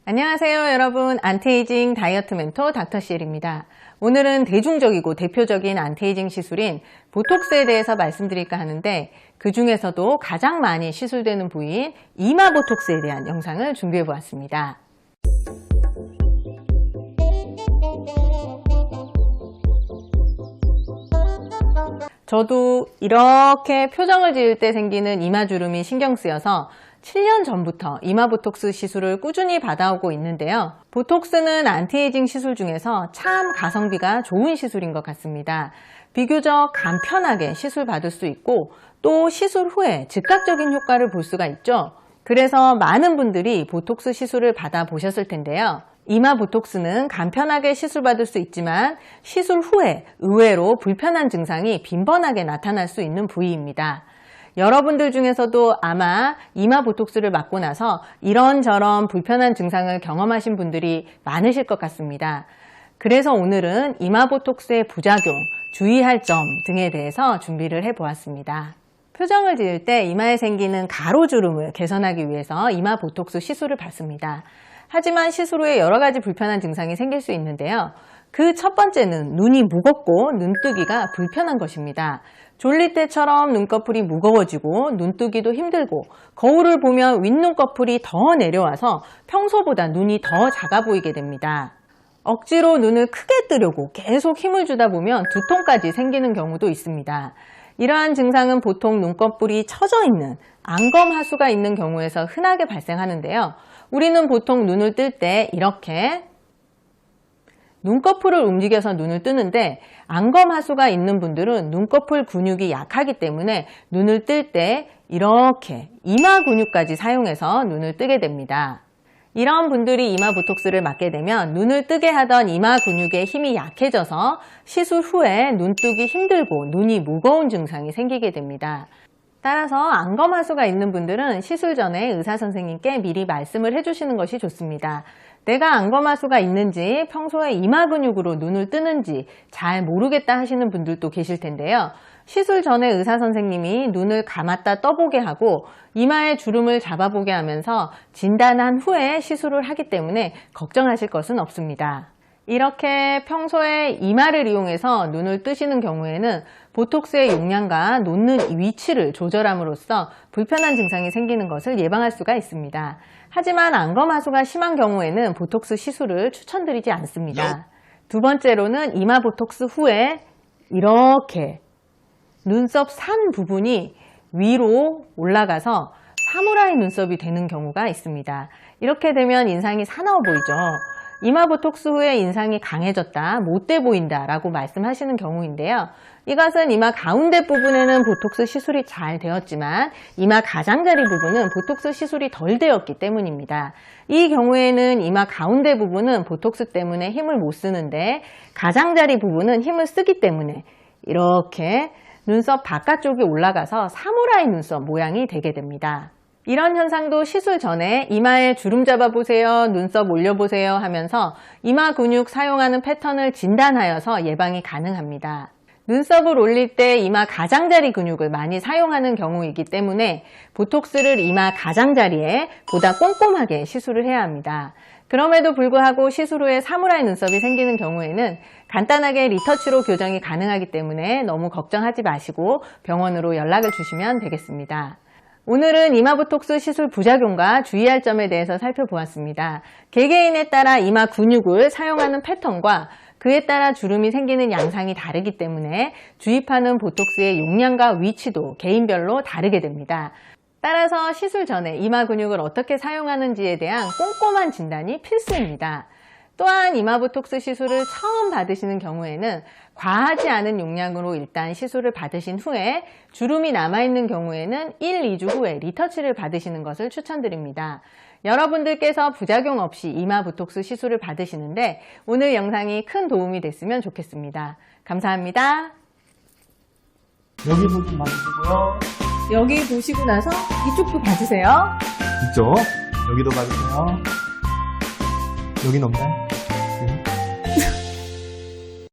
안녕하세요 여러분, 안티에이징 다이어트 멘토 닥터CL입니다. 오늘은 대중적이고 대표적인 안티에이징 시술인 보톡스에 대해서 말씀드릴까 하는데, 그 중에서도 가장 많이 시술되는 부위인 이마 보톡스에 대한 영상을 준비해 보았습니다. 저도 이렇게 표정을 지을 때 생기는 이마주름이 신경 쓰여서 7년 전부터 이마 보톡스 시술을 꾸준히 받아오고 있는데요. 보톡스는 안티에이징 시술 중에서 참 가성비가 좋은 시술인 것 같습니다. 비교적 간편하게 시술 받을 수 있고, 또 시술 후에 즉각적인 효과를 볼 수가 있죠. 그래서 많은 분들이 보톡스 시술을 받아보셨을 텐데요. 이마 보톡스는 간편하게 시술 받을 수 있지만 시술 후에 의외로 불편한 증상이 빈번하게 나타날 수 있는 부위입니다. 여러분들 중에서도 아마 이마 보톡스를 맞고 나서 이런저런 불편한 증상을 경험하신 분들이 많으실 것 같습니다. 그래서 오늘은 이마 보톡스의 부작용, 주의할 점 등에 대해서 준비를 해보았습니다. 표정을 지을 때 이마에 생기는 가로주름을 개선하기 위해서 이마 보톡스 시술을 받습니다. 하지만 시술 후에 여러 가지 불편한 증상이 생길 수 있는데요. 그 첫 번째는 눈이 무겁고 눈뜨기가 불편한 것입니다. 졸릴 때처럼 눈꺼풀이 무거워지고 눈뜨기도 힘들고, 거울을 보면 윗눈꺼풀이 더 내려와서 평소보다 눈이 더 작아 보이게 됩니다. 억지로 눈을 크게 뜨려고 계속 힘을 주다 보면 두통까지 생기는 경우도 있습니다. 이러한 증상은 보통 눈꺼풀이 처져 있는 안검하수가 있는 경우에서 흔하게 발생하는데요. 우리는 보통 눈을 뜰 때 이렇게 눈꺼풀을 움직여서 눈을 뜨는데, 안검하수가 있는 분들은 눈꺼풀 근육이 약하기 때문에 눈을 뜰 때 이렇게 이마 근육까지 사용해서 눈을 뜨게 됩니다. 이런 분들이 이마 보톡스를 맞게 되면 눈을 뜨게 하던 이마 근육의 힘이 약해져서 시술 후에 눈뜨기 힘들고 눈이 무거운 증상이 생기게 됩니다. 따라서 안검하수가 있는 분들은 시술 전에 의사 선생님께 미리 말씀을 해주시는 것이 좋습니다. 내가 안검하수가 있는지, 평소에 이마 근육으로 눈을 뜨는지 잘 모르겠다 하시는 분들도 계실 텐데요. 시술 전에 의사 선생님이 눈을 감았다 떠보게 하고 이마의 주름을 잡아보게 하면서 진단한 후에 시술을 하기 때문에 걱정하실 것은 없습니다. 이렇게 평소에 이마를 이용해서 눈을 뜨시는 경우에는 보톡스의 용량과 놓는 위치를 조절함으로써 불편한 증상이 생기는 것을 예방할 수가 있습니다. 하지만 안검하수가 심한 경우에는 보톡스 시술을 추천드리지 않습니다. 두 번째로는 이마 보톡스 후에 이렇게 눈썹 산 부분이 위로 올라가서 사무라이 눈썹이 되는 경우가 있습니다. 이렇게 되면 인상이 사나워 보이죠. 이마 보톡스 후에 인상이 강해졌다, 못돼 보인다 라고 말씀하시는 경우인데요. 이것은 이마 가운데 부분에는 보톡스 시술이 잘 되었지만 이마 가장자리 부분은 보톡스 시술이 덜 되었기 때문입니다. 이 경우에는 이마 가운데 부분은 보톡스 때문에 힘을 못 쓰는데 가장자리 부분은 힘을 쓰기 때문에 이렇게 눈썹 바깥쪽이 올라가서 사무라이 눈썹 모양이 되게 됩니다. 이런 현상도 시술 전에 이마에 주름 잡아보세요, 눈썹 올려보세요 하면서 이마 근육 사용하는 패턴을 진단하여서 예방이 가능합니다. 눈썹을 올릴 때 이마 가장자리 근육을 많이 사용하는 경우이기 때문에 보톡스를 이마 가장자리에 보다 꼼꼼하게 시술을 해야 합니다. 그럼에도 불구하고 시술 후에 사무라이 눈썹이 생기는 경우에는 간단하게 리터치로 교정이 가능하기 때문에 너무 걱정하지 마시고 병원으로 연락을 주시면 되겠습니다. 오늘은 이마 보톡스 시술 부작용과 주의할 점에 대해서 살펴보았습니다. 개개인에 따라 이마 근육을 사용하는 패턴과 그에 따라 주름이 생기는 양상이 다르기 때문에 주입하는 보톡스의 용량과 위치도 개인별로 다르게 됩니다. 따라서 시술 전에 이마 근육을 어떻게 사용하는지에 대한 꼼꼼한 진단이 필수입니다. 또한 이마 보톡스 시술을 처음 받으시는 경우에는 과하지 않은 용량으로 일단 시술을 받으신 후에 주름이 남아있는 경우에는 1, 2주 후에 리터치를 받으시는 것을 추천드립니다. 여러분들께서 부작용 없이 이마 보톡스 시술을 받으시는데 오늘 영상이 큰 도움이 됐으면 좋겠습니다. 감사합니다. 여기 부분 봐주시고요. 여기 보시고 나서 이쪽도 봐주세요. 이쪽 여기도 봐주세요. 여긴 없나요?